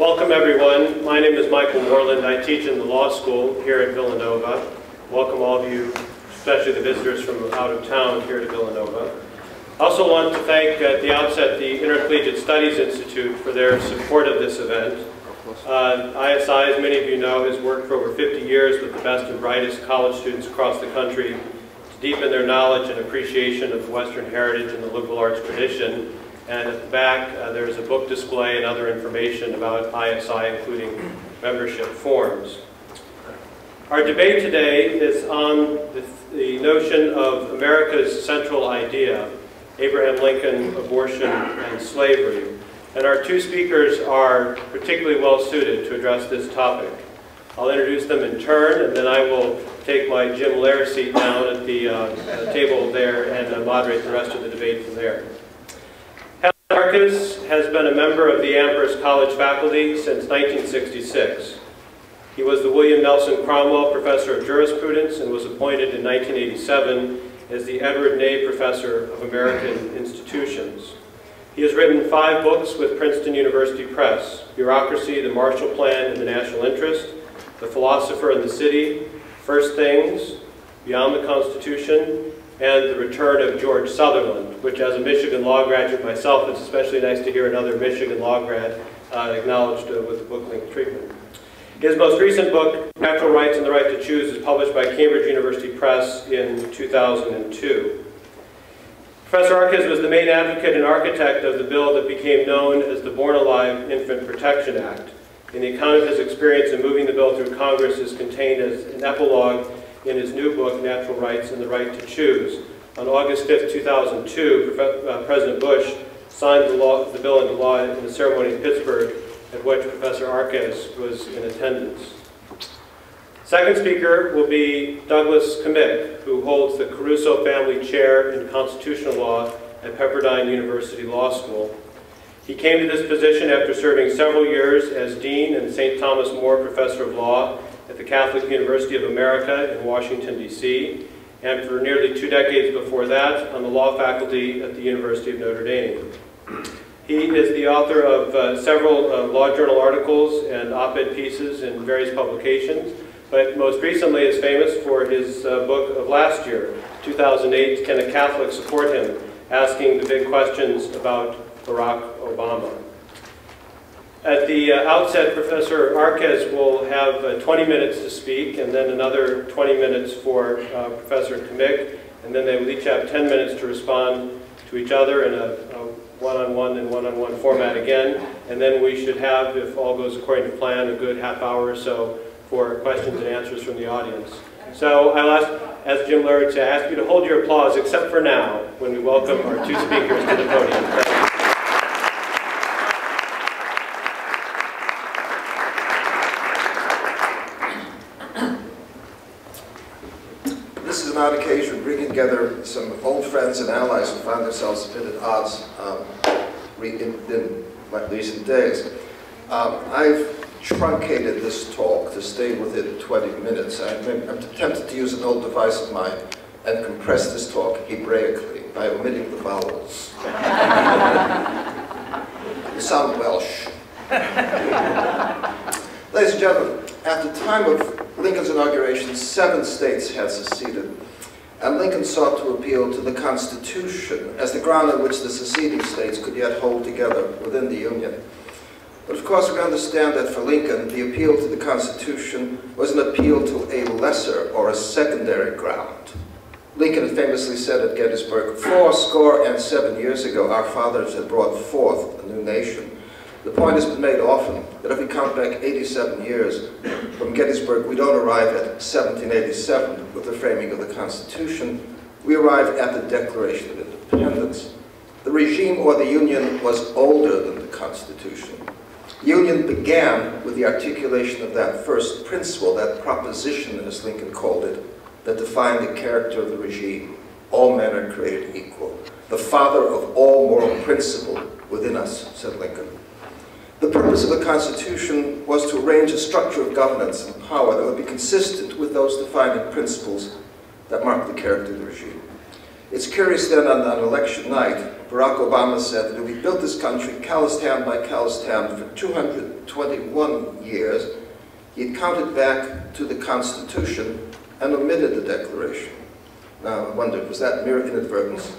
Welcome everyone. My name is Michael Moreland. I teach in the law school here at Villanova. Welcome all of you, especially the visitors from out of town here to Villanova. I also want to thank at the outset the Intercollegiate Studies Institute for their support of this event. ISI, as many of you know, has worked for over 50 years with the best and brightest college students across the country to deepen their knowledge and appreciation of Western heritage and the liberal arts tradition. And at the back, there's a book display and other information about ISI, including membership forms. Our debate today is on the notion of America's central idea, Abraham Lincoln, abortion, and slavery. And our two speakers are particularly well suited to address this topic. I'll introduce them in turn, and then I will take my Jim Lair seat down at the table there and moderate the rest of the debate from there. Marcus has been a member of the Amherst College faculty since 1966. He was the William Nelson Cromwell Professor of Jurisprudence and was appointed in 1987 as the Edward Ney Professor of American Institutions. He has written 5 books with Princeton University Press: Bureaucracy, the Marshall Plan, and the National Interest, The Philosopher and the City, First Things, Beyond the Constitution, and The Return of George Sutherland, which as a Michigan law graduate myself, it's especially nice to hear another Michigan law grad acknowledged with the book-length treatment. His most recent book, Natural Rights and the Right to Choose, is published by Cambridge University Press in 2002. Professor Arquez was the main advocate and architect of the bill that became known as the Born Alive Infant Protection Act. And the account of his experience in moving the bill through Congress is contained as an epilogue in his new book, Natural Rights and the Right to Choose. On August 5, 2002, President Bush signed the bill into law in the ceremony in Pittsburgh, at which Professor Arquez was in attendance. Second speaker will be Douglas Cammick, who holds the Caruso Family Chair in Constitutional Law at Pepperdine University Law School. He came to this position after serving several years as Dean and St. Thomas More Professor of Law at the Catholic University of America in Washington, D.C., and for nearly 2 decades before that on the law faculty at the University of Notre Dame. He is the author of several law journal articles and op-ed pieces in various publications, but most recently is famous for his book of last year, 2008, Can a Catholic Support Him?, asking the big questions about Barack Obama. At the outset, Professor Arquez will have 20 minutes to speak, and then another 20 minutes for Professor Cammick, and then they will each have 10 minutes to respond to each other in a one-on-one and one-on-one format again, and then we should have, if all goes according to plan, a good half hour or so for questions and answers from the audience. So I'll ask, as Jim Lair would say, I ask you to hold your applause, except for now, when we welcome our two speakers to the podium. Thank you. This is an odd occasion, bringing together some old friends and allies who find themselves a bit at odds in recent days. I've truncated this talk to stay within 20 minutes. I'm tempted to use an old device of mine and compress this talk Hebraically by omitting the vowels. You sound Welsh. Ladies and gentlemen, at the time of Lincoln's inauguration, 7 states had seceded, and Lincoln sought to appeal to the Constitution as the ground on which the seceding states could yet hold together within the Union. But of course, we understand that for Lincoln, the appeal to the Constitution was an appeal to a lesser or a secondary ground. Lincoln famously said at Gettysburg, 77 years ago, our fathers had brought forth a new nation. The point has been made often that if we count back 87 years from Gettysburg, we don't arrive at 1787 with the framing of the Constitution. We arrive at the Declaration of Independence. The regime or the Union was older than the Constitution. Union began with the articulation of that first principle, that proposition, as Lincoln called it, that defined the character of the regime. All men are created equal. The father of all moral principle within us, said Lincoln. The purpose of the Constitution was to arrange a structure of governance and power that would be consistent with those defining principles that mark the character of the regime. It's curious then on election night Barack Obama said that if we built this country calloused hand by calloused hand for 221 years, he'd counted back to the Constitution and omitted the Declaration. Now, I wondered, was that mere inadvertence?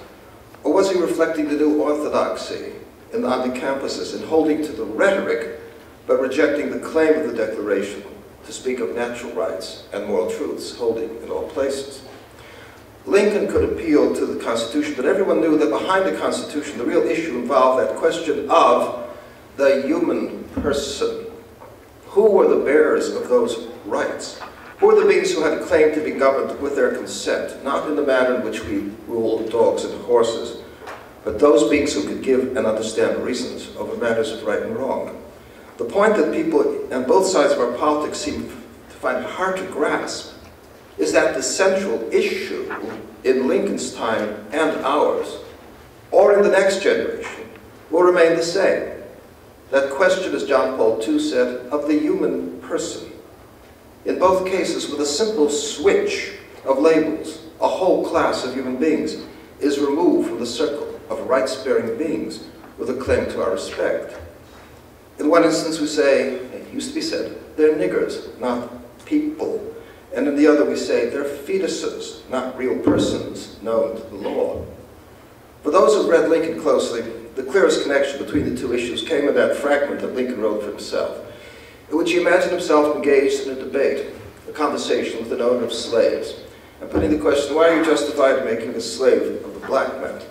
Or was he reflecting the new orthodoxy on the campuses and holding to the rhetoric, but rejecting the claim of the Declaration to speak of natural rights and moral truths, holding in all places? Lincoln could appeal to the Constitution, but everyone knew that behind the Constitution, the real issue involved that question of the human person. Who were the bearers of those rights? Who were the beings who had a claim to be governed with their consent, not in the manner in which we rule dogs and horses, but those beings who could give and understand reasons over matters of right and wrong. The point that people on both sides of our politics seem to find hard to grasp is that the central issue in Lincoln's time and ours, or in the next generation, will remain the same. That question, as John Paul II said, of the human person. In both cases, with a simple switch of labels, a whole class of human beings is removed from the circle of rights-bearing beings with a claim to our respect. In one instance, we say, it used to be said, they're niggers, not people. And in the other, we say, they're fetuses, not real persons known to the law. For those who read Lincoln closely, the clearest connection between the two issues came in that fragment that Lincoln wrote for himself, in which he imagined himself engaged in a debate, a conversation with an owner of slaves, and putting the question, why are you justified in making a slave of a black man?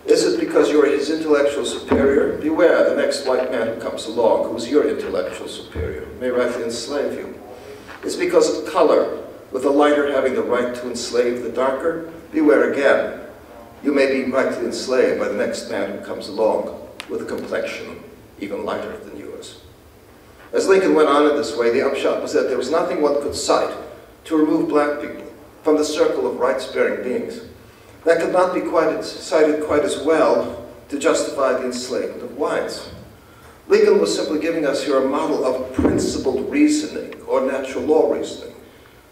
Is it because you are his intellectual superior? Beware, the next white man who comes along, who is your intellectual superior, may rightly enslave you. Is it because of color, with the lighter having the right to enslave the darker? Beware again. You may be rightly enslaved by the next man who comes along with a complexion even lighter than yours. As Lincoln went on in this way, the upshot was that there was nothing one could cite to remove black people from the circle of rights-bearing beings that could not be cited quite as well to justify the enslavement of whites. Lincoln was simply giving us here a model of principled reasoning or natural law reasoning.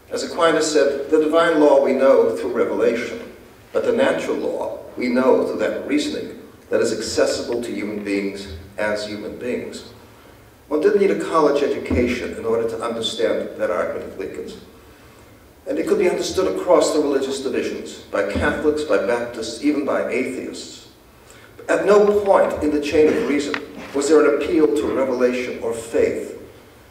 As Aquinas said, the divine law we know through revelation, but the natural law we know through that reasoning that is accessible to human beings as human beings. One didn't need a college education in order to understand that argument of Lincoln's. And it could be understood across the religious divisions, by Catholics, by Baptists, even by atheists. At no point in the chain of reason was there an appeal to revelation or faith.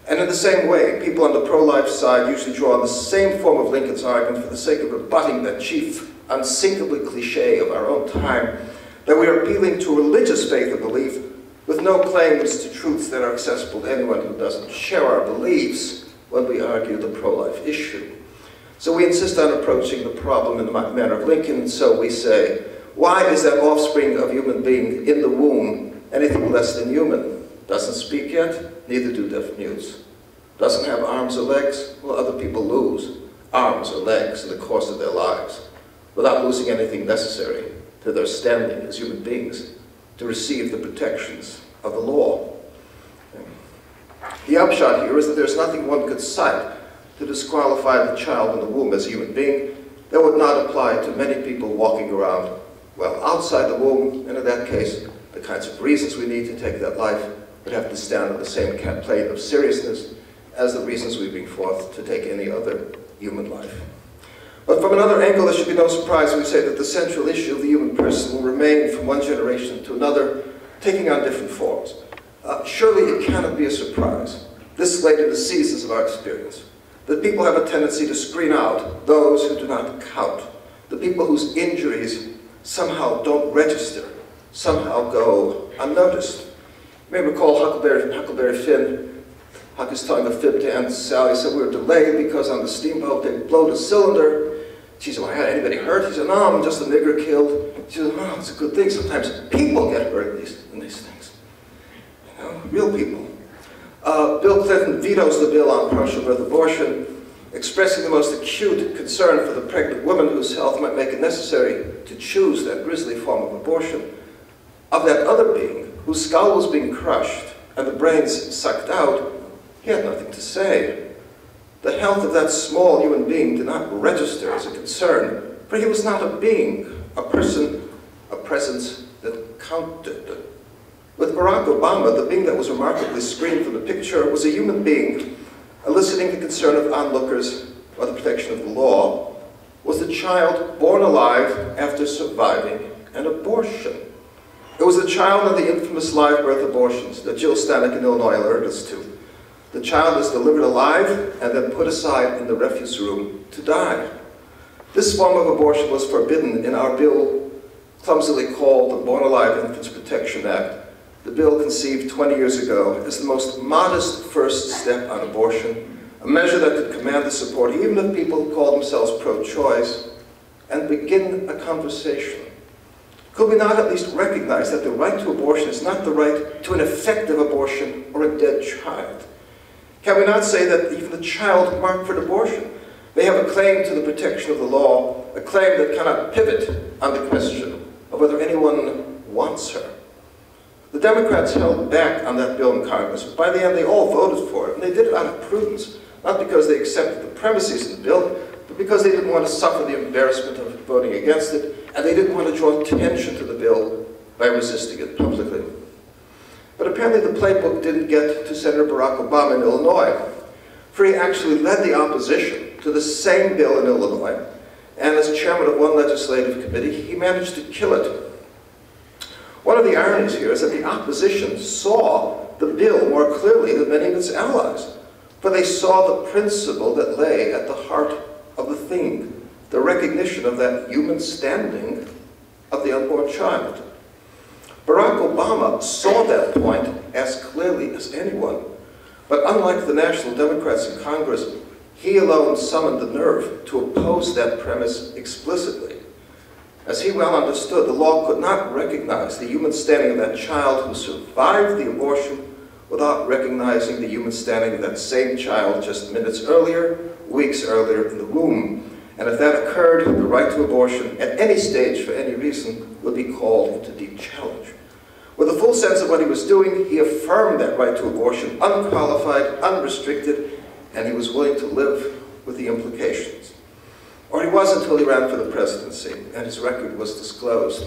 And in the same way, people on the pro-life side usually draw on the same form of Lincoln's argument for the sake of rebutting that chief, unsinkably cliche of our own time, that we are appealing to religious faith or belief with no claims to truths that are accessible to anyone who doesn't share our beliefs when we argue the pro-life issue. So we insist on approaching the problem in the manner of Lincoln, and so we say, why is that offspring of human being in the womb anything less than human? Doesn't speak yet? Neither do deaf mutes. Doesn't have arms or legs? Well, other people lose arms or legs in the course of their lives without losing anything necessary to their standing as human beings to receive the protections of the law. The upshot here is that there's nothing one could cite to disqualify the child in the womb as a human being that would not apply to many people walking around, well, outside the womb, and in that case, the kinds of reasons we need to take that life would have to stand on the same plane of seriousness as the reasons we bring forth to take any other human life. But from another angle, there should be no surprise when we say that the central issue of the human person will remain from one generation to another, taking on different forms. Surely it cannot be a surprise, this late in the seasons of our experience, that people have a tendency to screen out those who do not count, the people whose injuries somehow don't register, somehow go unnoticed. You may recall Huckleberry Finn. Huck is telling a fib to Aunt Sally. He said, we were delayed because on the steamboat they blowed a cylinder. She said, well, anybody hurt? He said, no, I'm just a nigger killed. She said, oh, it's a good thing. Sometimes people get hurt in these things. You know, real people. Bill Clinton vetoes the bill on partial birth abortion, expressing the most acute concern for the pregnant woman whose health might make it necessary to choose that grisly form of abortion. Of that other being, whose skull was being crushed and the brains sucked out, he had nothing to say. The health of that small human being did not register as a concern, for he was not a being, a person, a presence that counted. With Barack Obama, the being that was remarkably screened from the picture was a human being eliciting the concern of onlookers or the protection of the law, was the child born alive after surviving an abortion. It was the child of the infamous live birth abortions that Jill Stanek in Illinois alerted us to. The child is delivered alive and then put aside in the refuse room to die. This form of abortion was forbidden in our bill, clumsily called the Born Alive Infants Protection Act, the bill conceived 20 years ago as the most modest first step on abortion, a measure that could command the support even of people who call themselves pro-choice, and begin a conversation. Could we not at least recognize that the right to abortion is not the right to an effective abortion or a dead child? Can we not say that even the child marked for abortion may have a claim to the protection of the law, a claim that cannot pivot on the question of whether anyone wants her? The Democrats held back on that bill in Congress, but by the end they all voted for it, and they did it out of prudence, not because they accepted the premises of the bill, but because they didn't want to suffer the embarrassment of voting against it, and they didn't want to draw attention to the bill by resisting it publicly. But apparently the playbook didn't get to Senator Barack Obama in Illinois, for he actually led the opposition to the same bill in Illinois, and as chairman of one legislative committee, he managed to kill it. One of the ironies here is that the opposition saw the bill more clearly than many of its allies, for they saw the principle that lay at the heart of the thing, the recognition of that human standing of the unborn child. Barack Obama saw that point as clearly as anyone, but unlike the National Democrats in Congress, he alone summoned the nerve to oppose that premise explicitly. As he well understood, the law could not recognize the human standing of that child who survived the abortion without recognizing the human standing of that same child just minutes earlier, weeks earlier in the womb. And if that occurred, the right to abortion at any stage for any reason would be called into deep challenge. With a full sense of what he was doing, he affirmed that right to abortion, unqualified, unrestricted, and he was willing to live with the implications. Or he was until he ran for the presidency, and his record was disclosed.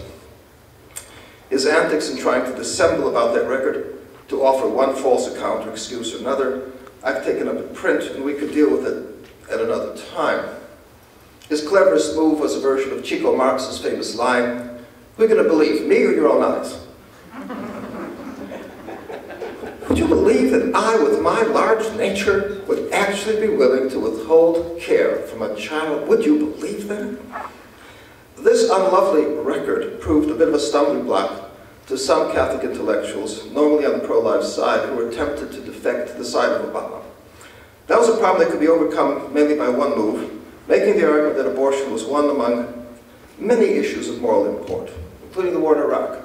His antics in trying to dissemble about that record, to offer one false account or excuse another, I've taken up in print, and we could deal with it at another time. His cleverest move was a version of Chico Marx's famous line, "Who are you going to believe, me or your own eyes?" Would you believe that I, with my large nature, would actually be willing to withhold care from a child? Would you believe that? This unlovely record proved a bit of a stumbling block to some Catholic intellectuals, normally on the pro-life side, who were tempted to defect to the side of Obama. That was a problem that could be overcome mainly by one move, making the argument that abortion was one among many issues of moral import, including the war in Iraq.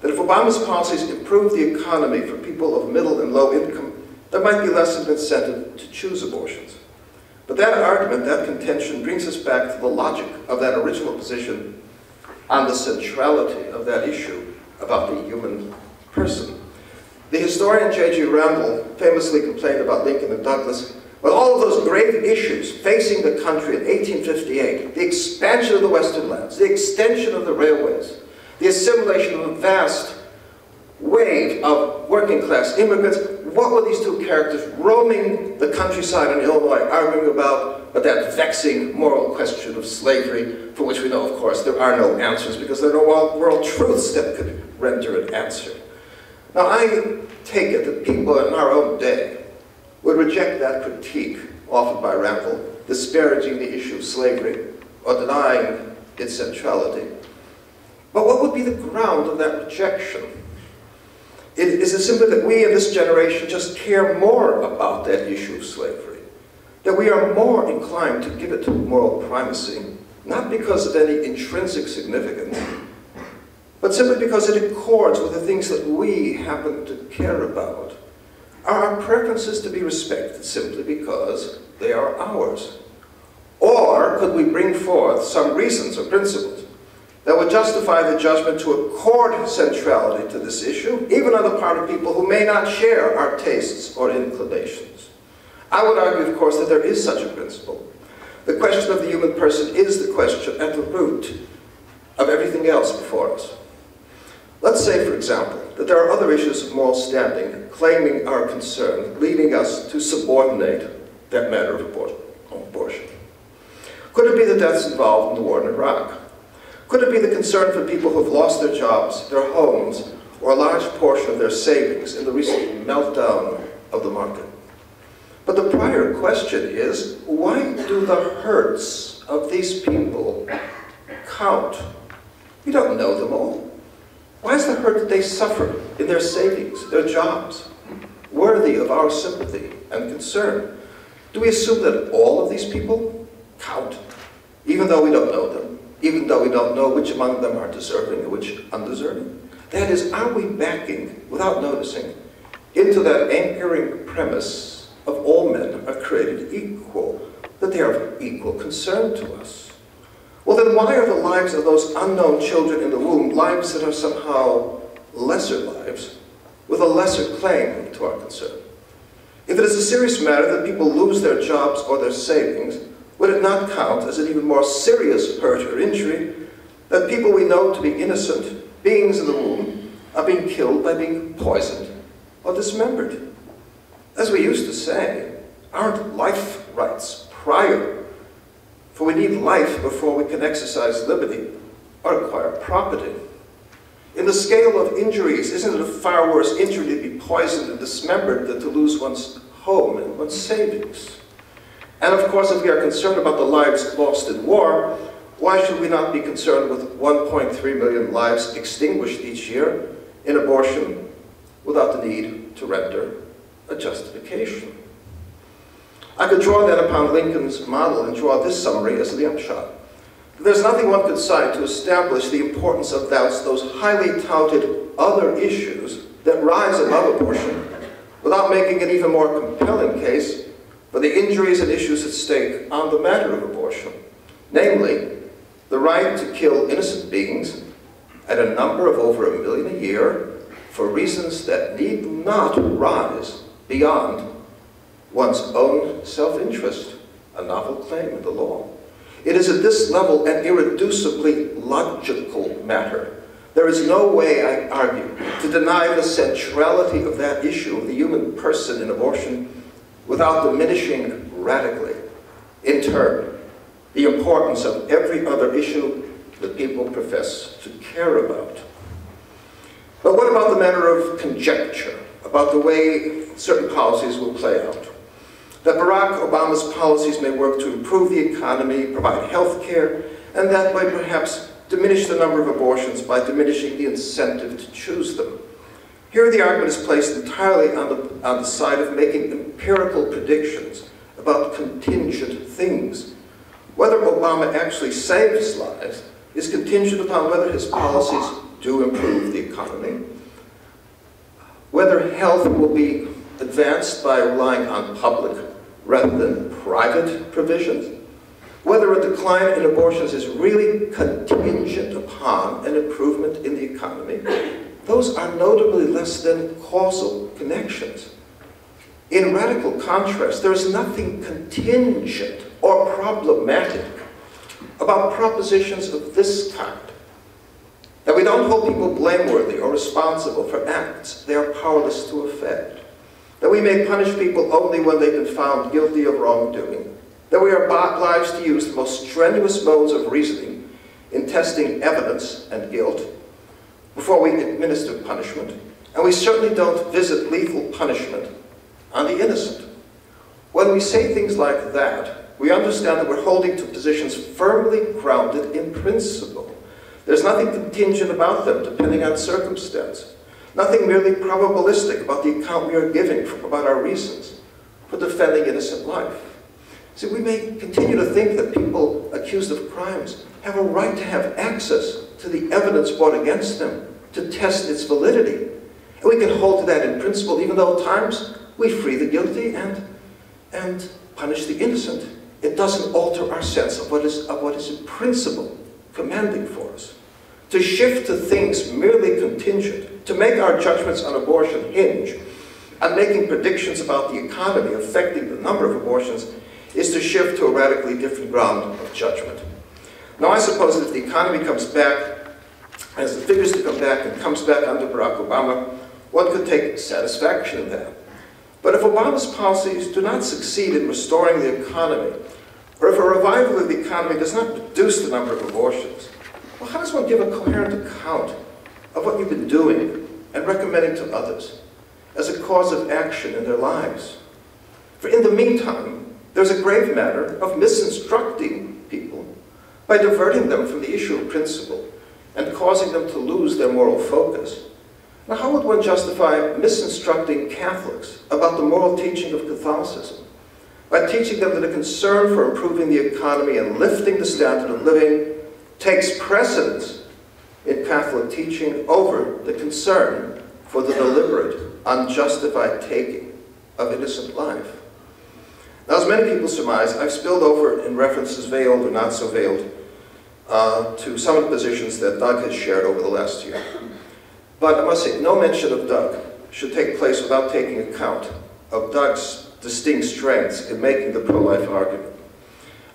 That if Obama's policies improved the economy for people of middle and low income, there might be less of an incentive to choose abortions. But that argument, that contention, brings us back to the logic of that original position on the centrality of that issue about the human person. The historian J.G. Randall famously complained about Lincoln and Douglas, with all of those grave issues facing the country in 1858, the expansion of the Western lands, the extension of the railways, the assimilation of a vast wave of working-class immigrants. What were these two characters roaming the countryside in Illinois arguing about but that vexing moral question of slavery, for which we know, of course, there are no answers because there are no world truths that could render an answer. Now, I take it that people in our own day would reject that critique offered by Randall, disparaging the issue of slavery or denying its centrality. But what would be the ground of that rejection? Is it simply that we in this generation just care more about that issue of slavery? That we are more inclined to give it moral primacy, not because of any intrinsic significance, but simply because it accords with the things that we happen to care about? Are our preferences to be respected simply because they are ours? Or could we bring forth some reasons or principles that would justify the judgment to accord centrality to this issue, even on the part of people who may not share our tastes or inclinations? I would argue, of course, that there is such a principle. The question of the human person is the question at the root of everything else before us. Let's say, for example, that there are other issues of moral standing claiming our concern, leading us to subordinate that matter of abortion. Could it be the deaths involved in the war in Iraq? Could it be the concern for people who have lost their jobs, their homes, or a large portion of their savings in the recent meltdown of the market? But the prior question is, why do the hurts of these people count? We don't know them all. Why is the hurt that they suffer in their savings, their jobs, worthy of our sympathy and concern? Do we assume that all of these people count, even though we don't know them, even though we don't know which among them are deserving and which undeserving? That is, are we backing, without noticing, into that anchoring premise of all men are created equal, that they are of equal concern to us? Well, then why are the lives of those unknown children in the womb lives that are somehow lesser lives, with a lesser claim to our concern? If it is a serious matter that people lose their jobs or their savings, would it not count as an even more serious hurt or injury that people we know to be innocent beings in the womb are being killed by being poisoned or dismembered? As we used to say, aren't life rights prior? For we need life before we can exercise liberty or acquire property. In the scale of injuries, isn't it a far worse injury to be poisoned and dismembered than to lose one's home and one's savings? And of course, if we are concerned about the lives lost in war, why should we not be concerned with 1.3 million lives extinguished each year in abortion without the need to render a justification? I could draw that upon Lincoln's model and draw this summary as the upshot. There's nothing one could cite to establish the importance of those highly touted other issues that rise above abortion without making an even more compelling case for the injuries and issues at stake on the matter of abortion. Namely, the right to kill innocent beings at a number of over 1 million a year for reasons that need not rise beyond one's own self-interest, a novel claim in the law. It is at this level an irreducibly logical matter. There is no way, I argue, to deny the centrality of that issue of the human person in abortion without diminishing radically, in turn, the importance of every other issue that people profess to care about. But what about the matter of conjecture, about the way certain policies will play out? That Barack Obama's policies may work to improve the economy, provide health care, and that way perhaps diminish the number of abortions by diminishing the incentive to choose them. Here the argument is placed entirely on the side of making empirical predictions about contingent things. Whether Obama actually saves lives is contingent upon whether his policies do improve the economy, whether health will be advanced by relying on public rather than private provisions, whether a decline in abortions is really contingent upon an improvement in the economy. Those are notably less than causal connections. In radical contrast, there is nothing contingent or problematic about propositions of this kind, that we don't hold people blameworthy or responsible for acts they are powerless to effect, that we may punish people only when they've been found guilty of wrongdoing, that we are obliged to use the most strenuous modes of reasoning in testing evidence and guilt before we administer punishment, and we certainly don't visit lethal punishment on the innocent. When we say things like that, we understand that we're holding to positions firmly grounded in principle. There's nothing contingent about them depending on circumstance. Nothing merely probabilistic about the account we are giving about our reasons for defending innocent life. See, we may continue to think that people accused of crimes have a right to have access to the evidence brought against them to test its validity. And we can hold to that in principle, even though at times we free the guilty and punish the innocent. It doesn't alter our sense of what is in principle commanding for us. To shift to things merely contingent, to make our judgments on abortion hinge on making predictions about the economy affecting the number of abortions, is to shift to a radically different ground of judgment. Now, I suppose that if the economy comes back as the figures to come back and comes back under Barack Obama, one could take satisfaction in that. But if Obama's policies do not succeed in restoring the economy, or if a revival of the economy does not reduce the number of abortions, well, how does one give a coherent account of what you've been doing and recommending to others as a cause of action in their lives? For in the meantime, there's a grave matter of misinstructing people by diverting them from the issue of principle and causing them to lose their moral focus. Now, how would one justify misinstructing Catholics about the moral teaching of Catholicism? By teaching them that a concern for improving the economy and lifting the standard of living takes precedence in Catholic teaching over the concern for the deliberate, unjustified taking of innocent life. Now, as many people surmise, I've spilled over in references, veiled or not so veiled, to some of the positions that Doug has shared over the last year. But I must say, no mention of Doug should take place without taking account of Doug's distinct strengths in making the pro-life argument.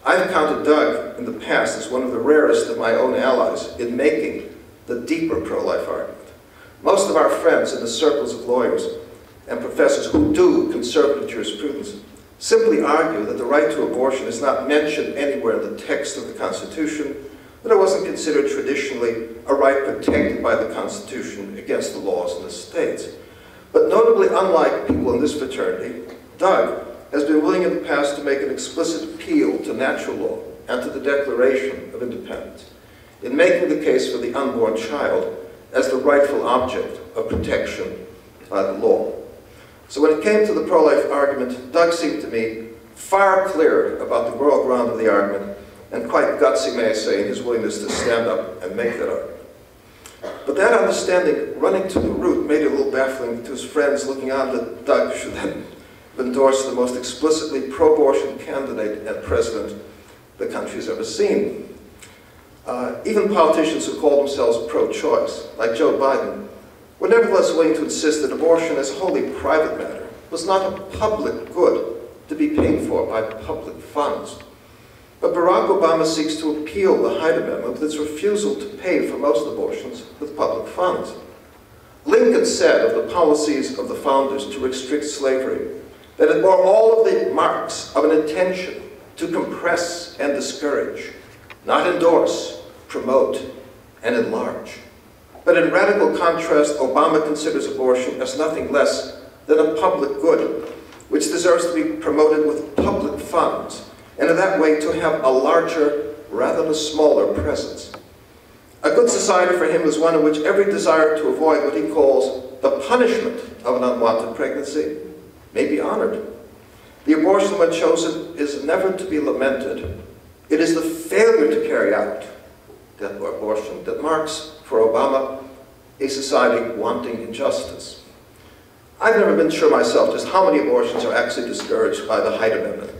I've counted Doug in the past as one of the rarest of my own allies in making the deeper pro-life argument. Most of our friends in the circles of lawyers and professors who do conservative jurisprudence simply argue that the right to abortion is not mentioned anywhere in the text of the Constitution, that it wasn't considered traditionally a right protected by the Constitution against the laws of the states. But notably, unlike people in this fraternity, Doug has been willing in the past to make an explicit appeal to natural law and to the Declaration of Independence in making the case for the unborn child as the rightful object of protection by the law. So when it came to the pro-life argument, Doug seemed to me far clearer about the moral ground of the argument, and quite gutsy, may I say, in his willingness to stand up and make that argument. But that understanding, running to the root, made it a little baffling to his friends looking on that Doug should then endorse the most explicitly pro-abortion candidate and president the country's ever seen. Even politicians who call themselves pro-choice, like Joe Biden, were nevertheless willing to insist that abortion as a wholly private matter was not a public good to be paid for by public funds. But Barack Obama seeks to appeal the Hyde Amendment with its refusal to pay for most abortions with public funds. Lincoln said of the policies of the founders to restrict slavery that it bore all of the marks of an intention to compress and discourage, not endorse, promote, and enlarge. But in radical contrast, Obama considers abortion as nothing less than a public good, which deserves to be promoted with public funds, and in that way to have a larger rather than a smaller presence. A good society for him is one in which every desire to avoid what he calls the punishment of an unwanted pregnancy may be honored. The abortion, when chosen, is never to be lamented. It is the failure to carry out that abortion that marks, for Obama, a society wanting injustice. I've never been sure myself just how many abortions are actually discouraged by the Hyde Amendment.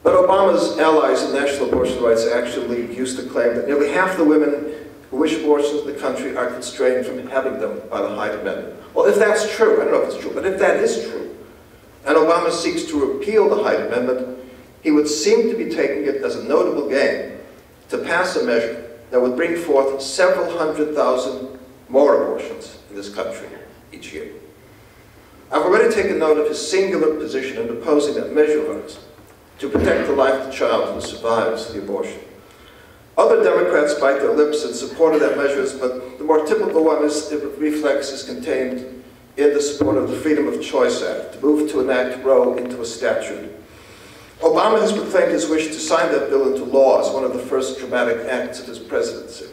But Obama's allies in National Abortion Rights Action League used to claim that nearly half the women who wish abortions in the country are constrained from having them by the Hyde Amendment. Well, if that's true, I don't know if it's true, but if that is true, and Obama seeks to repeal the Hyde Amendment, he would seem to be taking it as a notable gain to pass a measure that would bring forth several 100,000 more abortions in this country each year. I've already taken note of his singular position in opposing that measure of ours to protect the life of the child who survives the abortion. Other Democrats bite their lips in support of that measure, but the more typical one is the reflex is contained in the support of the Freedom of Choice Act, to move to enact Roe into a statute. Obama has proclaimed his wish to sign that bill into law as one of the first dramatic acts of his presidency.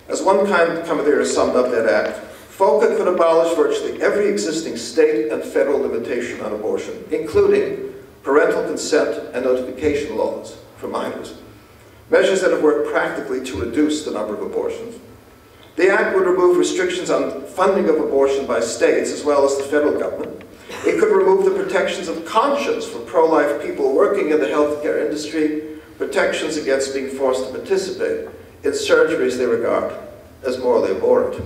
As one commentator summed up that act, FOCA could abolish virtually every existing state and federal limitation on abortion, including parental consent and notification laws for minors, measures that have worked practically to reduce the number of abortions. The act would remove restrictions on funding of abortion by states as well as the federal government. It could remove the protections of conscience for pro-life people working in the healthcare industry, protections against being forced to participate in surgeries they regard as morally abhorrent.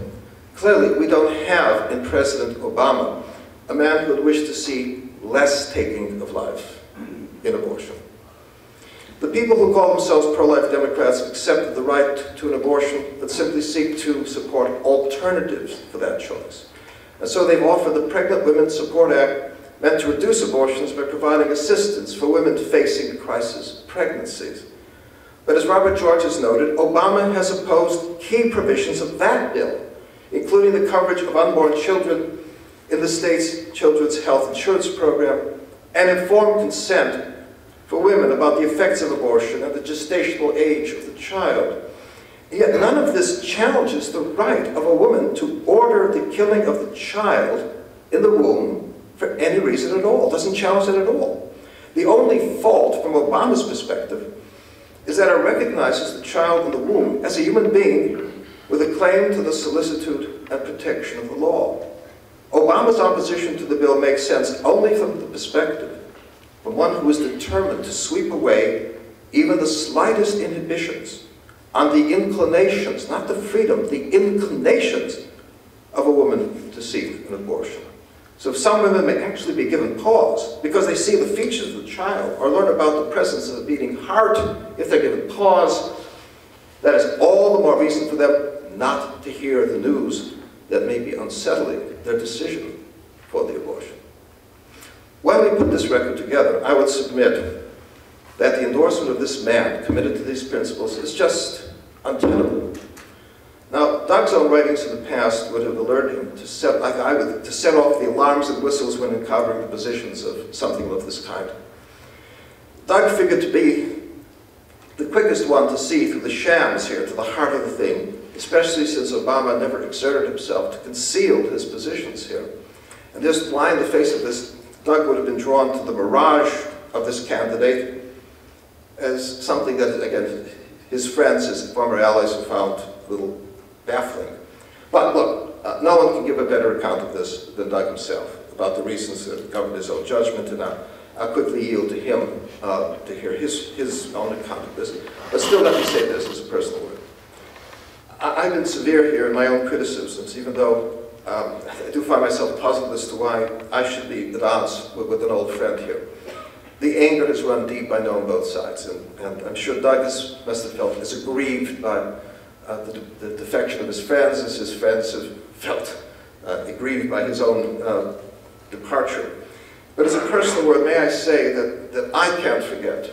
Clearly, we don't have in President Obama a man who would wish to see less taking of life in abortion. The people who call themselves pro-life Democrats have accepted the right to an abortion, but simply seek to support alternatives for that choice. And so they've offered the Pregnant Women's Support Act, meant to reduce abortions by providing assistance for women facing crisis pregnancies. But as Robert George has noted, Obama has opposed key provisions of that bill, including the coverage of unborn children in the state's Children's Health Insurance Program, and informed consent for women about the effects of abortion and the gestational age of the child. Yet none of this challenges the right of a woman to order the killing of the child in the womb for any reason at all. It doesn't challenge it at all. The only fault from Obama's perspective is that it recognizes the child in the womb as a human being with a claim to the solicitude and protection of the law. Obama's opposition to the bill makes sense only from the perspective of one who is determined to sweep away even the slightest inhibitions on the inclinations, not the freedom, the inclinations of a woman to seek an abortion. So if some women may actually be given pause because they see the features of the child or learn about the presence of a beating heart, if they're given pause, that is all the more reason for them not to hear the news that may be unsettling their decision for the abortion. When we put this record together, I would submit that the endorsement of this man committed to these principles is just untenable. Now, Doug's own writings in the past would have alerted him to set, like I would, to set off the alarms and whistles when encountering the positions of something of this kind. Doug figured to be the quickest one to see through the shams here, to the heart of the thing, especially since Obama never exerted himself to conceal his positions here. And just lie in the face of this, Doug would have been drawn to the mirage of this candidate as something that, again, his friends, his former allies, have found a little baffling. But look, no one can give a better account of this than Doug himself, about the reasons that governed his own judgment, and I'll quickly yield to him to hear his own account of this. But still, let me say this as a personal word. I've been severe here in my own criticisms, even though I do find myself puzzled as to why I should be at odds with an old friend here. The anger has run deep, I know, on both sides, and I'm sure Doug must have felt as aggrieved by the defection of his friends as his friends have felt aggrieved by his own departure. But as a personal word, may I say that I can't forget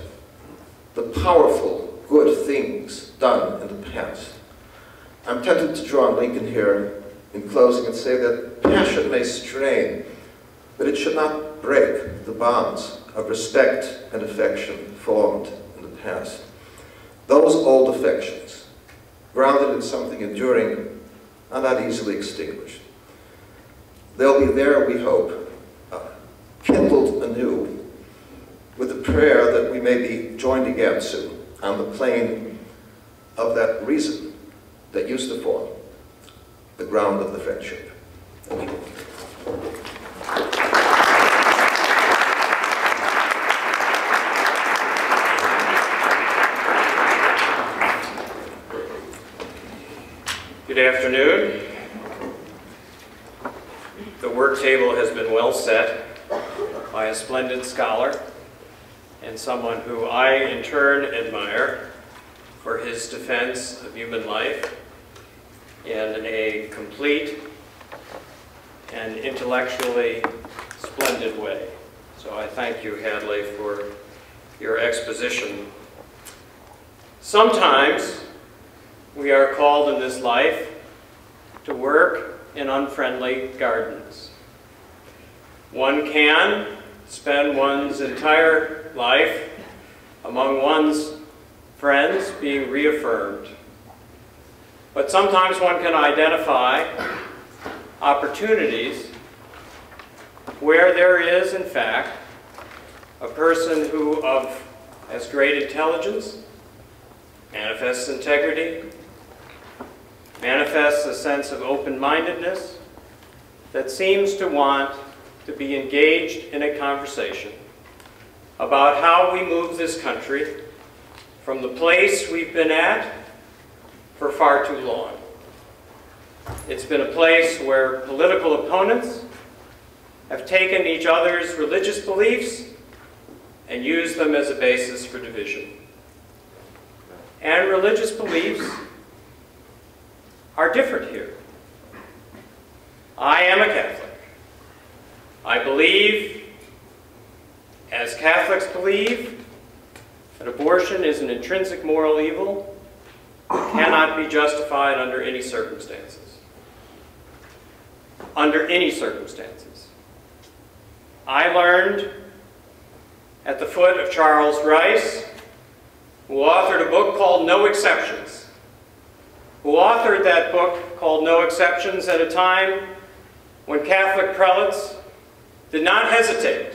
the powerful, good things done in the past. I'm tempted to draw on Lincoln here in closing and say that passion may strain, but it should not break the bonds of respect and affection formed in the past. Those old affections, grounded in something enduring, are not easily extinguished. They'll be there, we hope, kindled anew, with the prayer that we may be joined again soon on the plane of that reason that used to form the ground of the friendship. Thank you. Good afternoon. The work table has been well set by a splendid scholar and someone who I in turn admire for his defense of human life in a complete and intellectually splendid way. So I thank you, Hadley, for your exposition. Sometimes we are called in this life to work in unfriendly gardens. One can spend one's entire life among one's friends being reaffirmed. But sometimes one can identify opportunities where there is, in fact, a person who of as great intelligence, manifests integrity, manifests a sense of open-mindedness that seems to want to be engaged in a conversation about how we move this country from the place we've been at for far too long. It's been a place where political opponents have taken each other's religious beliefs and used them as a basis for division. and religious beliefs are different here. I am a Catholic. I believe, as Catholics believe, that abortion is an intrinsic moral evil that cannot be justified under any circumstances. Under any circumstances. I learned at the foot of Charles Rice, who authored a book called No Exceptions, who authored that book called No Exceptions at a time when Catholic prelates did not hesitate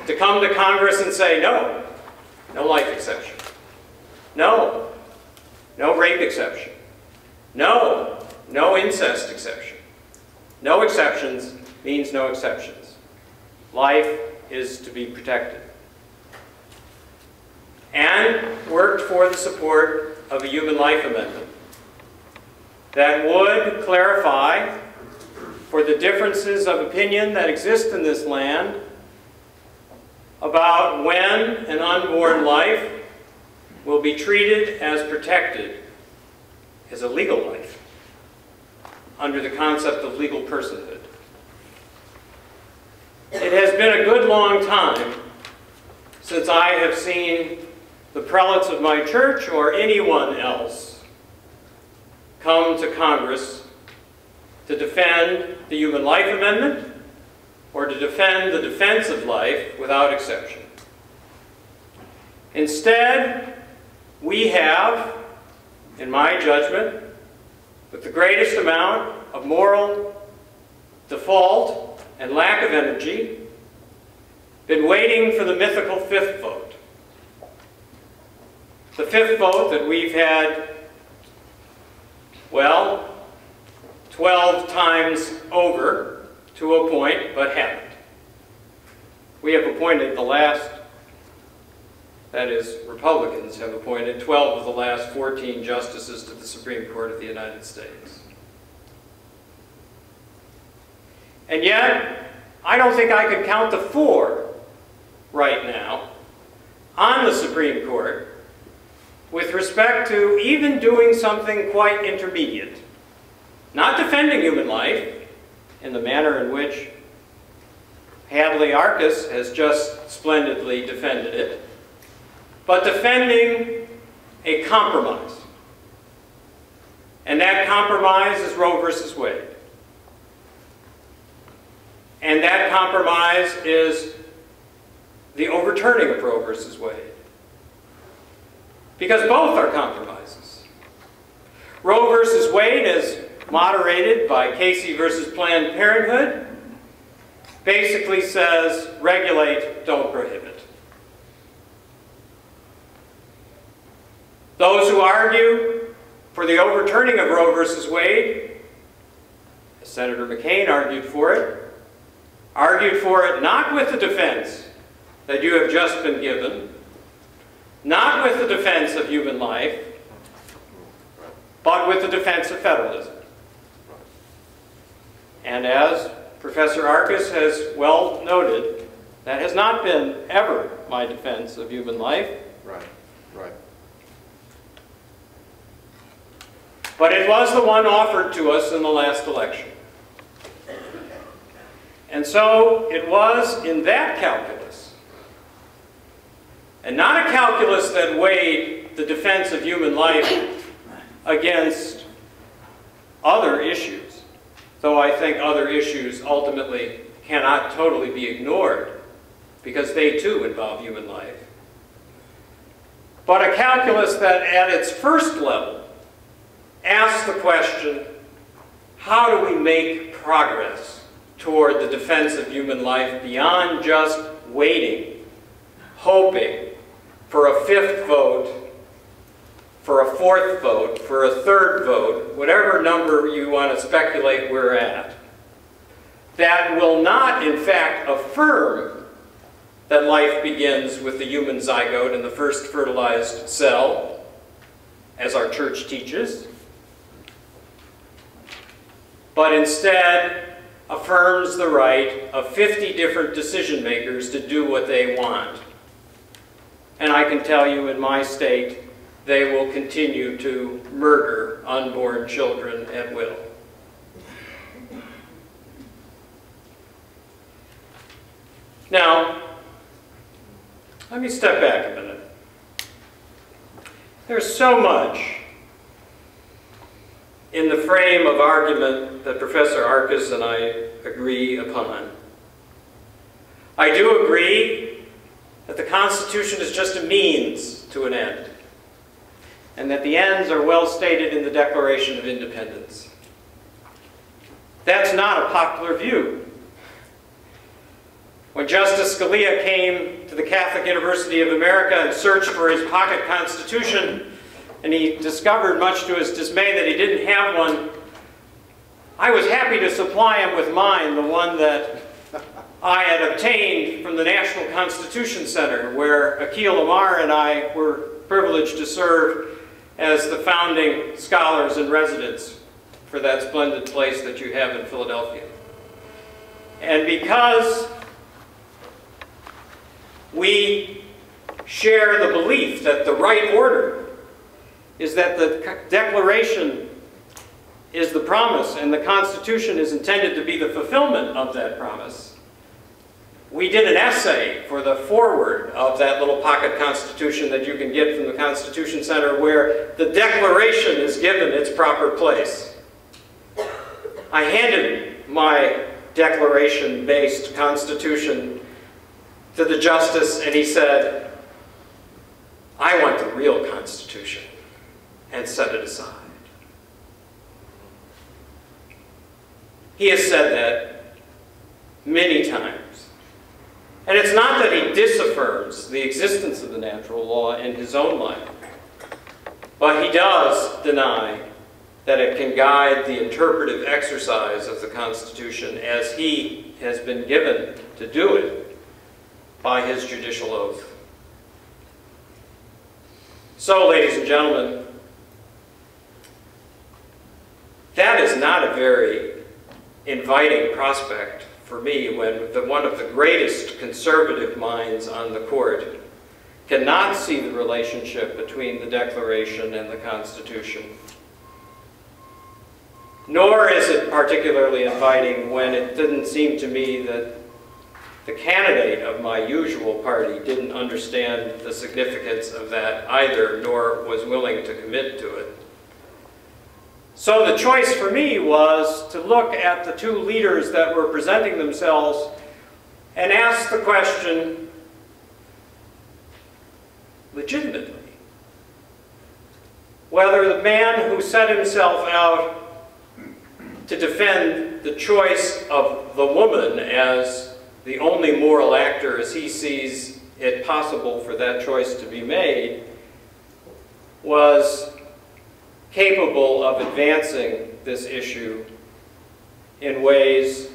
to come to Congress and say, no, no life exception. No, no rape exception. No, no incest exception. No exceptions means no exceptions. Life is to be protected. And worked for the support of a human life amendment that would clarify for the differences of opinion that exist in this land about when an unborn life will be treated as protected as a legal life under the concept of legal personhood. It has been a good long time since I have seen the prelates of my church or anyone else come to Congress to defend the Human Life Amendment or to defend the defense of life without exception. Instead, we have, in my judgment, with the greatest amount of moral default and lack of energy, been waiting for the mythical fifth vote. The fifth vote that we've had, well, 12 times over to appoint, but haven't. We have appointed the last, that is, Republicans have appointed 12 of the last 14 justices to the Supreme Court of the United States. And yet, I don't think I could count to 4 right now on the Supreme Court with respect to even doing something quite intermediate. Not defending human life in the manner in which Hadley Arcus has just splendidly defended it, but defending a compromise. And that compromise is Roe versus Wade. And that compromise is the overturning of Roe versus Wade. Because both are compromises. Roe versus Wade, as moderated by Casey versus Planned Parenthood, basically says, regulate, don't prohibit. Those who argue for the overturning of Roe versus Wade, as Senator McCain argued for it not with the defense that you have just been given, not with the defense of human life, but with the defense of federalism. And as Professor Arcus has well noted, that has not been ever my defense of human life. Right, right. But it was the one offered to us in the last election. And so it was in that calculus, and not a calculus that weighed the defense of human life against other issues, though I think other issues ultimately cannot totally be ignored because they too involve human life. But a calculus that at its first level asks the question, how do we make progress toward the defense of human life beyond just waiting, hoping for a fifth vote, for a fourth vote, for a third vote, whatever number you want to speculate we're at, that will not, in fact, affirm that life begins with the human zygote in the first fertilized cell, as our church teaches, but instead affirms the right of 50 different decision makers to do what they want. And I can tell you in my state, they will continue to murder unborn children at will. Now, let me step back a minute. There's so much in the frame of argument that Professor Arcus and I agree upon. I do agree that the Constitution is just a means to an end, and that the ends are well stated in the Declaration of Independence. That's not a popular view. When Justice Scalia came to the Catholic University of America and searched for his pocket constitution, and he discovered, much to his dismay, that he didn't have one, I was happy to supply him with mine, the one that I had obtained from the National Constitution Center, where Akil Amar and I were privileged to serve as the founding scholars and residents for that splendid place that you have in Philadelphia. And because we share the belief that the right order is that the Declaration is the promise and the Constitution is intended to be the fulfillment of that promise, we did an essay for the foreword of that little pocket Constitution that you can get from the Constitution Center, where the Declaration is given its proper place. I handed my Declaration-based Constitution to the Justice, and he said, "I want the real Constitution," and set it aside. He has said that many times. And it's not that he disaffirms the existence of the natural law in his own life, but he does deny that it can guide the interpretive exercise of the Constitution as he has been given to do it by his judicial oath. So, ladies and gentlemen, that is not a very inviting prospect for me when one of the greatest conservative minds on the court cannot see the relationship between the Declaration and the Constitution. Nor is it particularly inviting when it didn't seem to me that the candidate of my usual party didn't understand the significance of that either, nor was willing to commit to it. So the choice for me was to look at the two leaders that were presenting themselves and ask the question legitimately whether the man who set himself out to defend the choice of the woman as the only moral actor as he sees it possible for that choice to be made was capable of advancing this issue in ways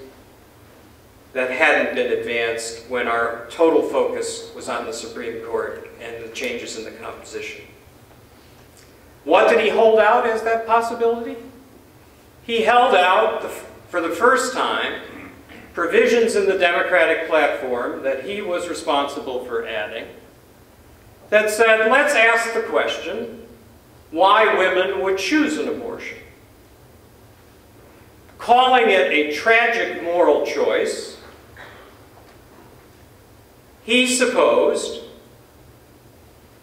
that hadn't been advanced when our total focus was on the Supreme Court and the changes in the composition. What did he hold out as that possibility? He held out, for the first time, provisions in the Democratic platform that he was responsible for adding that said, let's ask the question, why women would choose an abortion. Calling it a tragic moral choice, he supposed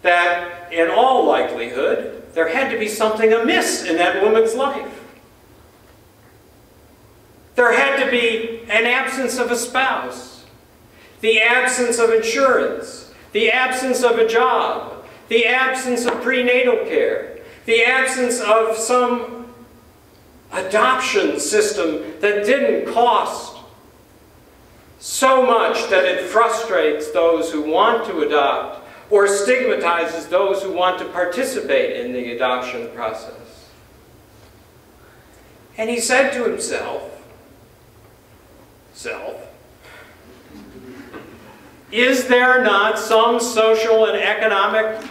that in all likelihood there had to be something amiss in that woman's life. There had to be an absence of a spouse, the absence of insurance, the absence of a job, the absence of prenatal care, the absence of some adoption system that didn't cost so much that it frustrates those who want to adopt or stigmatizes those who want to participate in the adoption process. And he said to himself, is there not some social and economic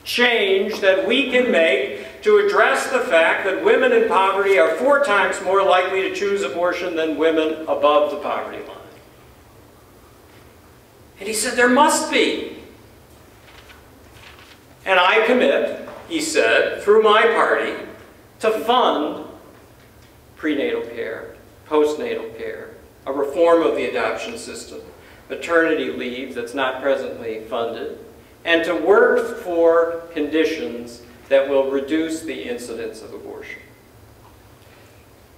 change that we can make to address the fact that women in poverty are 4 times more likely to choose abortion than women above the poverty line? And he said, there must be. And I commit he said, through my party, to fund prenatal care, postnatal care, a reform of the adoption system, maternity leave that's not presently funded, and to work for conditions that will reduce the incidence of abortion.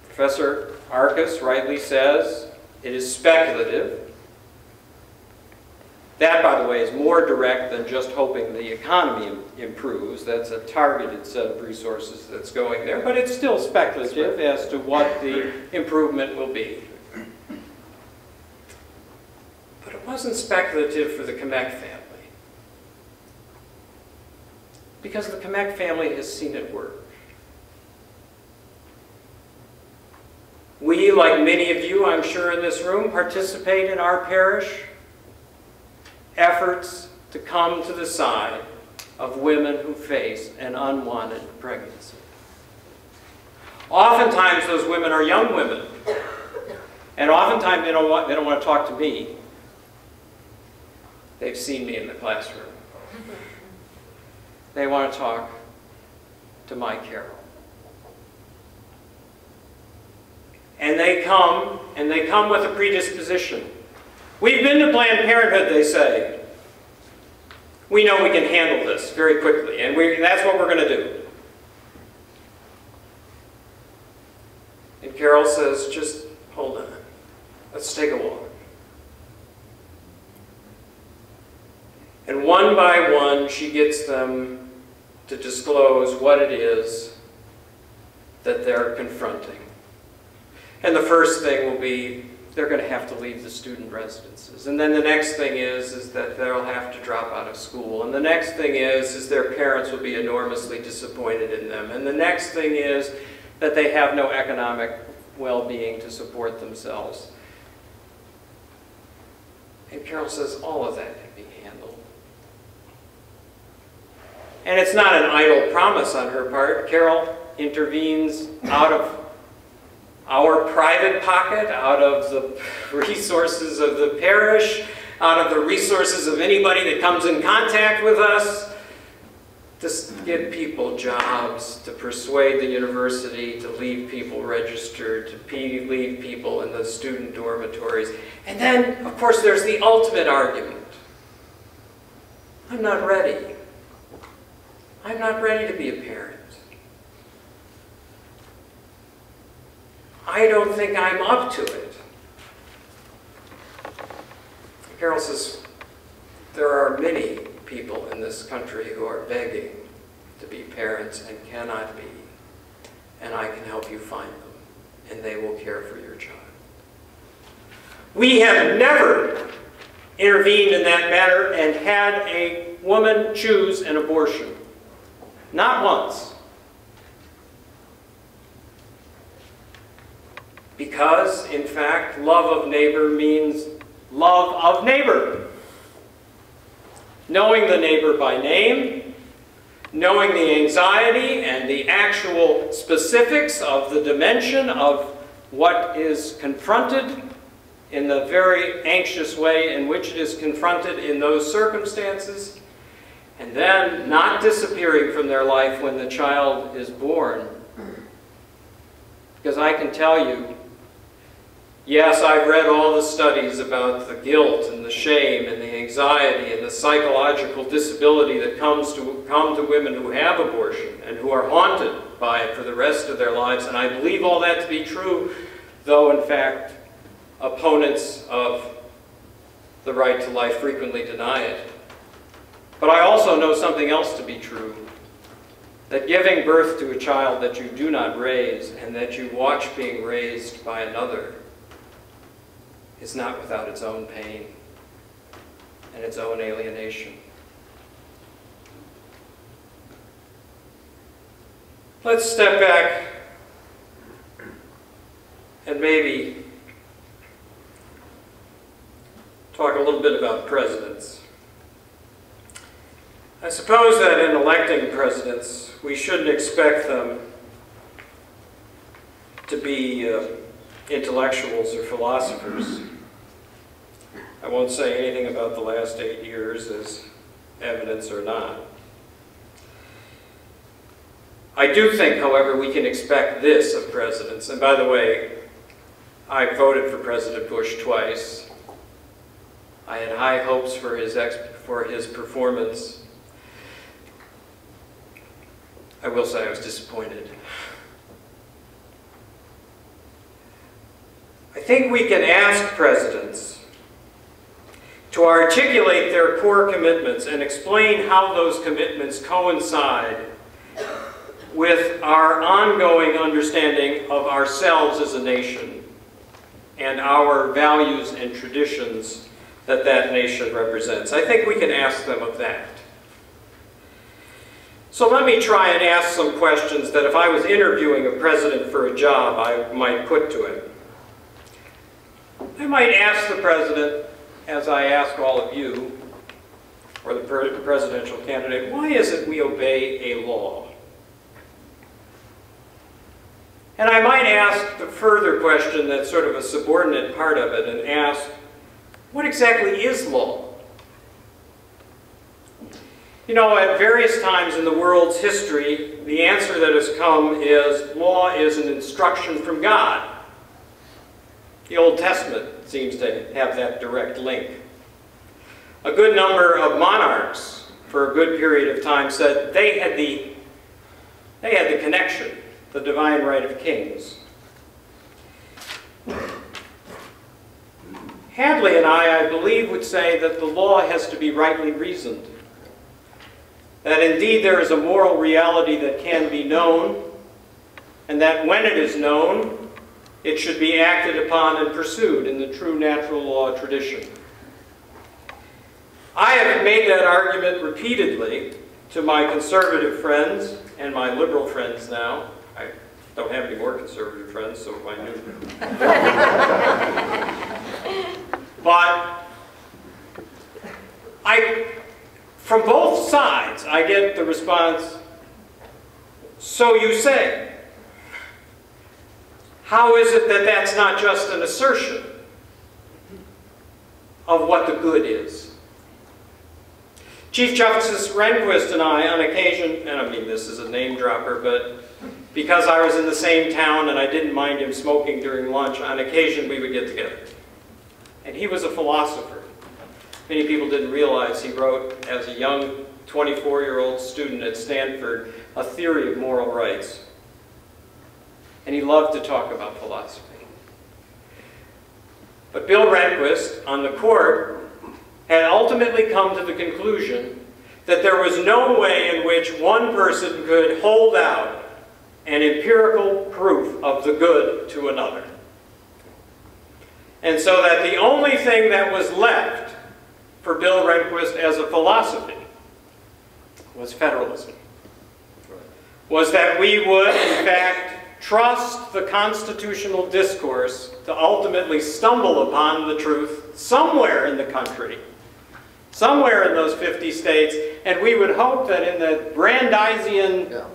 Professor Arcus rightly says it is speculative. That, by the way, is more direct than just hoping the economy improves. That's a targeted set of resources that's going there, but it's still speculative as to what the improvement will be. But it wasn't speculative for the Kamek family, because the Kamek family has seen it work. We, like many of you, I'm sure, in this room, participate in our parish efforts to come to the side of women who face an unwanted pregnancy. Oftentimes those women are young women, and oftentimes they don't want to talk to me. They've seen me in the classroom. They want to talk to my Carol. And they come with a predisposition. We've been to Planned Parenthood, they say. We know we can handle this very quickly, and that's what we're going to do. And Carol says, just hold on. Let's take a walk. And one by one, she gets them to disclose what it is that they're confronting. And the first thing will be they're going to have to leave the student residences. And then the next thing is that they'll have to drop out of school. And the next thing is their parents will be enormously disappointed in them. And the next thing is that they have no economic well-being to support themselves. And Carol says all of that can be handled. And it's not an idle promise on her part. Carol intervenes out of our private pocket, out of the resources of the parish, out of the resources of anybody that comes in contact with us, to get people jobs, to persuade the university, to leave people registered, to leave people in the student dormitories. And then, of course, there's the ultimate argument. I'm not ready. I'm not ready to be a parent. I don't think I'm up to it. Carol says, there are many people in this country who are begging to be parents and cannot be, and I can help you find them, and they will care for your child. We have never intervened in that matter and had a woman choose an abortion. Not once. Because, in fact, love of neighbor means love of neighbor. Knowing the neighbor by name, knowing the anxiety and the actual specifics of the dimension of what is confronted in the very anxious way in which it is confronted in those circumstances, and then not disappearing from their life when the child is born. Because I can tell you, yes, I've read all the studies about the guilt and the shame and the anxiety and the psychological disability that come to women who have abortion and who are haunted by it for the rest of their lives. And I believe all that to be true, though in fact opponents of the right to life frequently deny it. But I also know something else to be true, that giving birth to a child that you do not raise and that you watch being raised by another is not without its own pain and its own alienation. Let's step back and maybe talk a little bit about presidents. I suppose that in electing presidents, we shouldn't expect them to be intellectuals or philosophers. I won't say anything about the last 8 years as evidence or not. I do think, however, we can expect this of presidents. And by the way, I voted for President Bush twice. I had high hopes for his performance. I will say I was disappointed. I think we can ask presidents to articulate their core commitments and explain how those commitments coincide with our ongoing understanding of ourselves as a nation and our values and traditions that that nation represents. I think we can ask them of that. So let me try and ask some questions that if I was interviewing a president for a job, I might put to him. I might ask the president, as I ask all of you, or the presidential candidate, why is it we obey a law? And I might ask the further question that's sort of a subordinate part of it and ask, what exactly is law? You know, at various times in the world's history, the answer that has come is law is an instruction from God. The Old Testament seems to have that direct link. A good number of monarchs, for a good period of time, said they had the connection, the divine right of kings. Hadley and I believe, would say that the law has to be rightly reasoned. That indeed there is a moral reality that can be known, and that when it is known, it should be acted upon and pursued in the true natural law tradition. I have made that argument repeatedly to my conservative friends and my liberal friends now. I don't have any more conservative friends, so I knew them. But from both sides, I get the response, so you say. How is it that that's not just an assertion of what the good is? Chief Justice Rehnquist and I, on occasion, and I mean this is a name dropper, but because I was in the same town and I didn't mind him smoking during lunch, on occasion we would get together. And he was a philosopher. Many people didn't realize he wrote, as a young 24-year-old student at Stanford, a theory of moral rights. And he loved to talk about philosophy. But Bill Rehnquist, on the court, had ultimately come to the conclusion that there was no way in which one person could hold out an empirical proof of the good to another. And so that the only thing that was left for Bill Rehnquist as a philosophy was federalism. Was that we would, in fact, trust the constitutional discourse to ultimately stumble upon the truth somewhere in the country, somewhere in those 50 states, and we would hope that in the Brandeisian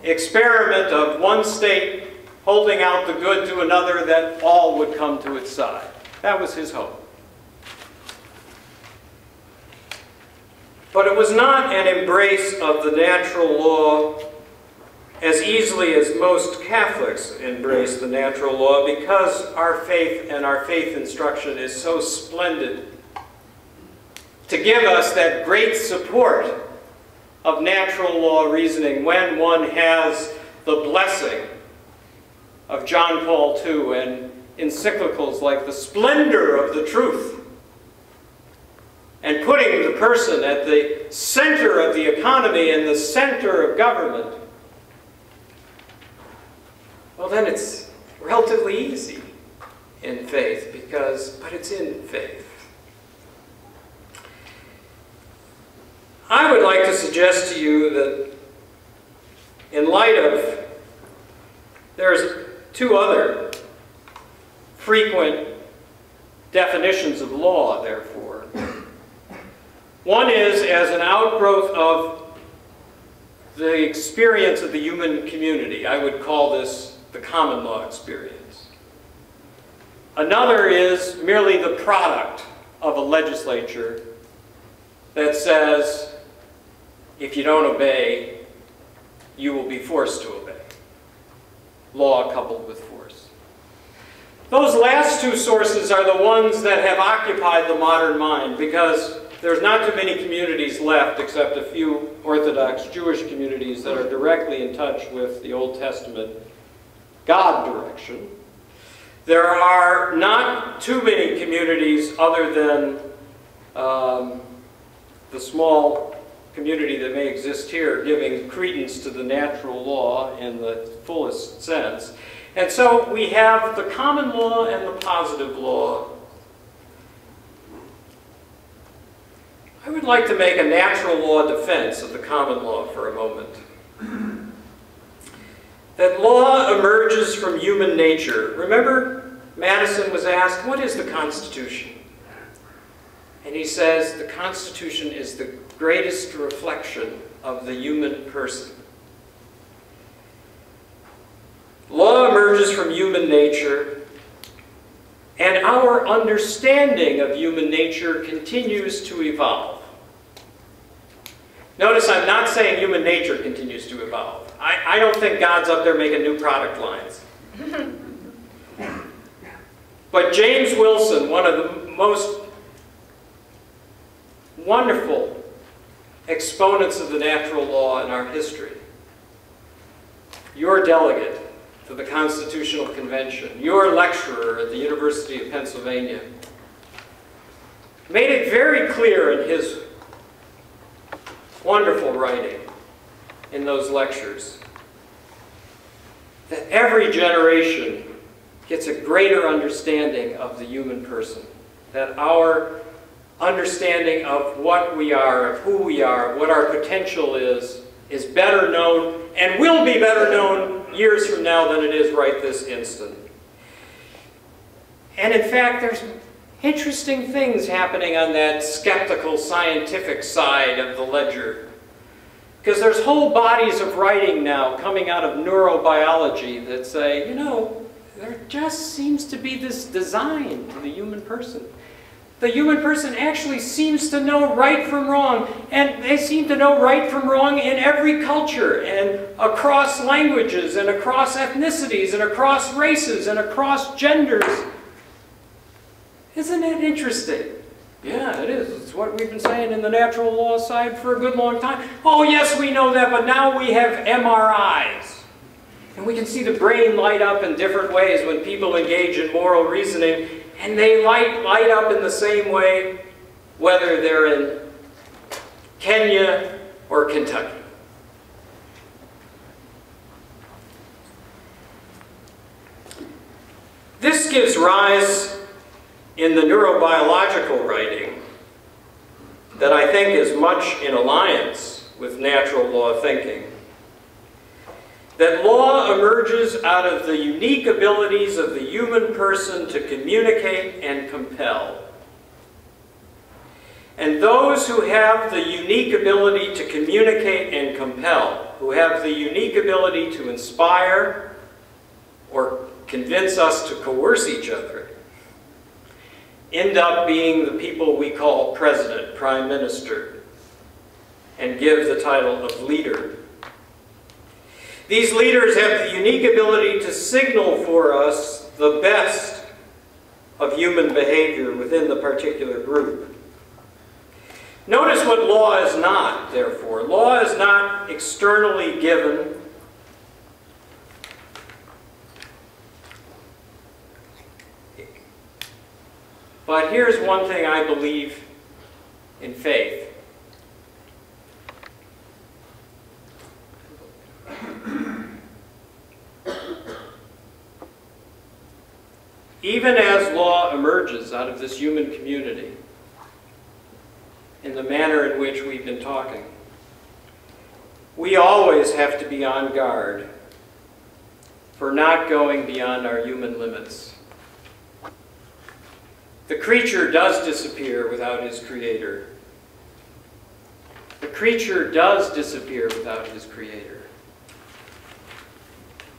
experiment of one state holding out the good to another, that all would come to its side. That was his hope. But it was not an embrace of the natural law as easily as most Catholics embrace the natural law, because our faith and our faith instruction is so splendid to give us that great support of natural law reasoning when one has the blessing of John Paul II and encyclicals like the splendor of the truth, and putting the person at the center of the economy and the center of government. Well, then it's relatively easy in faith, but it's in faith. I would like to suggest to you that in light of, there's two other frequent definitions of law, therefore. One is as an outgrowth of the experience of the human community. I would call this the common law experience. Another is merely the product of a legislature that says, if you don't obey, you will be forced to obey. Law coupled with force. Those last two sources are the ones that have occupied the modern mind, because there's not too many communities left, except a few Orthodox Jewish communities that are directly in touch with the Old Testament God direction. There are not too many communities other than the small community that may exist here giving credence to the natural law in the fullest sense. And so we have the common law and the positive law. I would like to make a natural law defense of the common law for a moment. That law emerges from human nature. Remember, Madison was asked, what is the Constitution? And he says, the Constitution is the greatest reflection of the human person. Law emerges from human nature, and our understanding of human nature continues to evolve. Notice I'm not saying human nature continues to evolve. I don't think God's up there making new product lines. But James Wilson, one of the most wonderful exponents of the natural law in our history, your delegate to the Constitutional Convention, your lecturer at the University of Pennsylvania, made it very clear in his wonderful writing in those lectures that every generation gets a greater understanding of the human person, that our understanding of what we are, of who we are, what our potential is better known and will be better known years from now than it is right this instant. And in fact, there's interesting things happening on that skeptical scientific side of the ledger. Because there's whole bodies of writing now coming out of neurobiology that say, you know, there just seems to be this design to the human person. The human person actually seems to know right from wrong, and they seem to know right from wrong in every culture, and across languages, and across ethnicities, and across races, and across genders. Isn't it interesting? Yeah, it is. It's what we've been saying in the natural law side for a good long time. Oh, yes, we know that, but now we have MRIs. And we can see the brain light up in different ways when people engage in moral reasoning, and they light up in the same way whether they're in Kenya or Kentucky. This gives rise in the neurobiological writing that I think is much in alliance with natural law thinking. That law emerges out of the unique abilities of the human person to communicate and compel. And those who have the unique ability to communicate and compel, who have the unique ability to inspire or convince us to coerce each other, end up being the people we call president, prime minister, and give the title of leader. These leaders have the unique ability to signal for us the best of human behavior within the particular group. Notice what law is not, therefore. Law is not externally given. But here's one thing I believe in faith. Even as law emerges out of this human community, in the manner in which we've been talking, we always have to be on guard for not going beyond our human limits. The creature does disappear without his creator. The creature does disappear without his creator.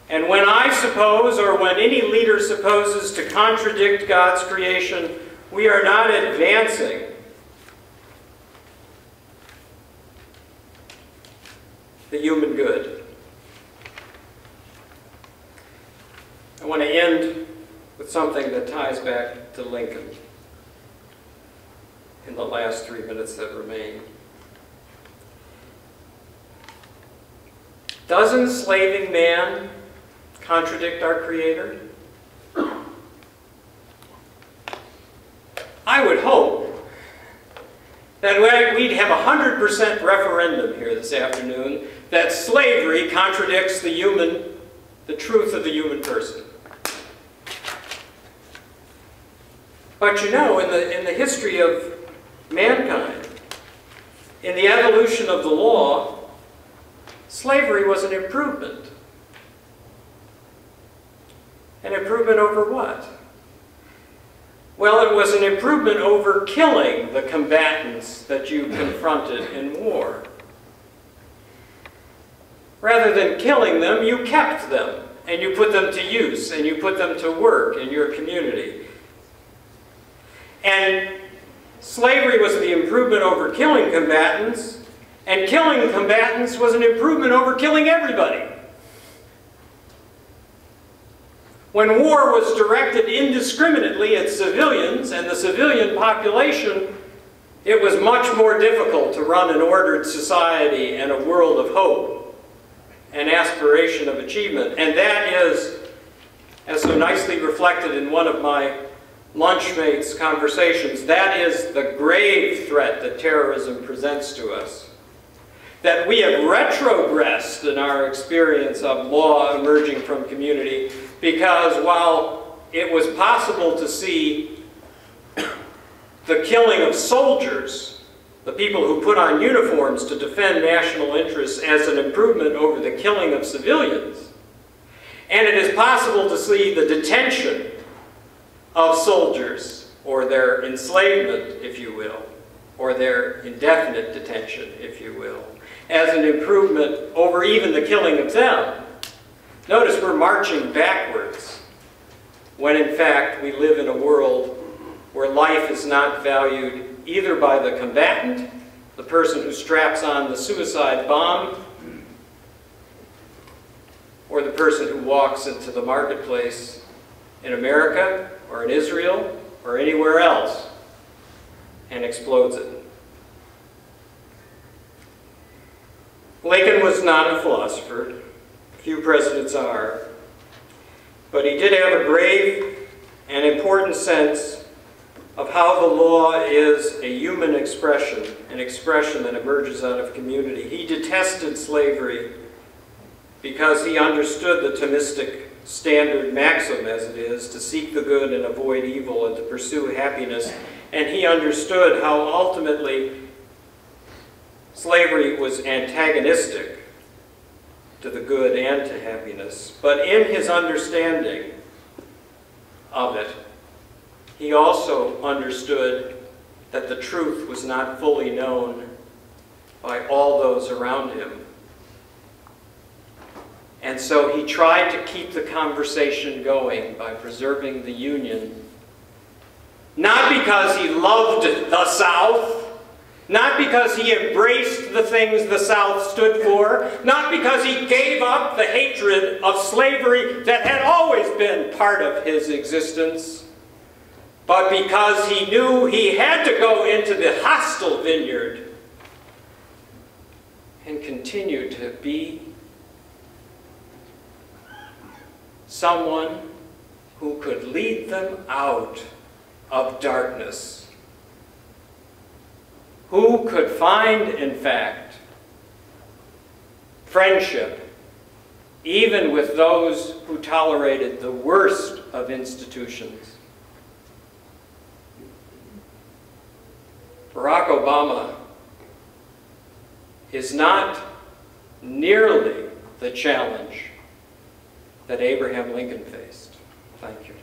And when I suppose, or when any leader supposes to contradict God's creation, we are not advancing the human good. I want to end with something that ties back to Lincoln in the last 3 minutes that remain. Does enslaving man contradict our Creator? I would hope that we'd have a 100% referendum here this afternoon that slavery contradicts the truth of the human person. But you know, in the history of mankind, in the evolution of the law, slavery was an improvement. An improvement over what? Well, it was an improvement over killing the combatants that you confronted in war. Rather than killing them, you kept them, and you put them to use, and you put them to work in your community. And slavery was the improvement over killing combatants, and killing combatants was an improvement over killing everybody. When war was directed indiscriminately at civilians and the civilian population, it was much more difficult to run an ordered society and a world of hope and aspiration of achievement. And that is, as so nicely reflected in one of my lunchmates' conversations, that is the grave threat that terrorism presents to us. That we have retrogressed in our experience of law emerging from community, because while it was possible to see the killing of soldiers, the people who put on uniforms to defend national interests, as an improvement over the killing of civilians, and it is possible to see the detention of soldiers, or their enslavement, if you will, or their indefinite detention, if you will, as an improvement over even the killing of them. Notice we're marching backwards, when in fact we live in a world where life is not valued either by the combatant, the person who straps on the suicide bomb, or the person who walks into the marketplace in America, or in Israel, or anywhere else, and explodes it. Lincoln was not a philosopher. Few presidents are. But he did have a grave and important sense of how the law is a human expression, an expression that emerges out of community. He detested slavery because he understood the Thomistic standard maxim, as it is, to seek the good and avoid evil and to pursue happiness. And he understood how ultimately slavery was antagonistic to the good and to happiness. But in his understanding of it, he also understood that the truth was not fully known by all those around him. And so he tried to keep the conversation going by preserving the Union, not because he loved the South, not because he embraced the things the South stood for, not because he gave up the hatred of slavery that had always been part of his existence, but because he knew he had to go into the hostile vineyard and continue to be someone who could lead them out of darkness, who could find, in fact, friendship even with those who tolerated the worst of institutions. Barack Obama is not nearly the challenge that Abraham Lincoln faced. Thank you.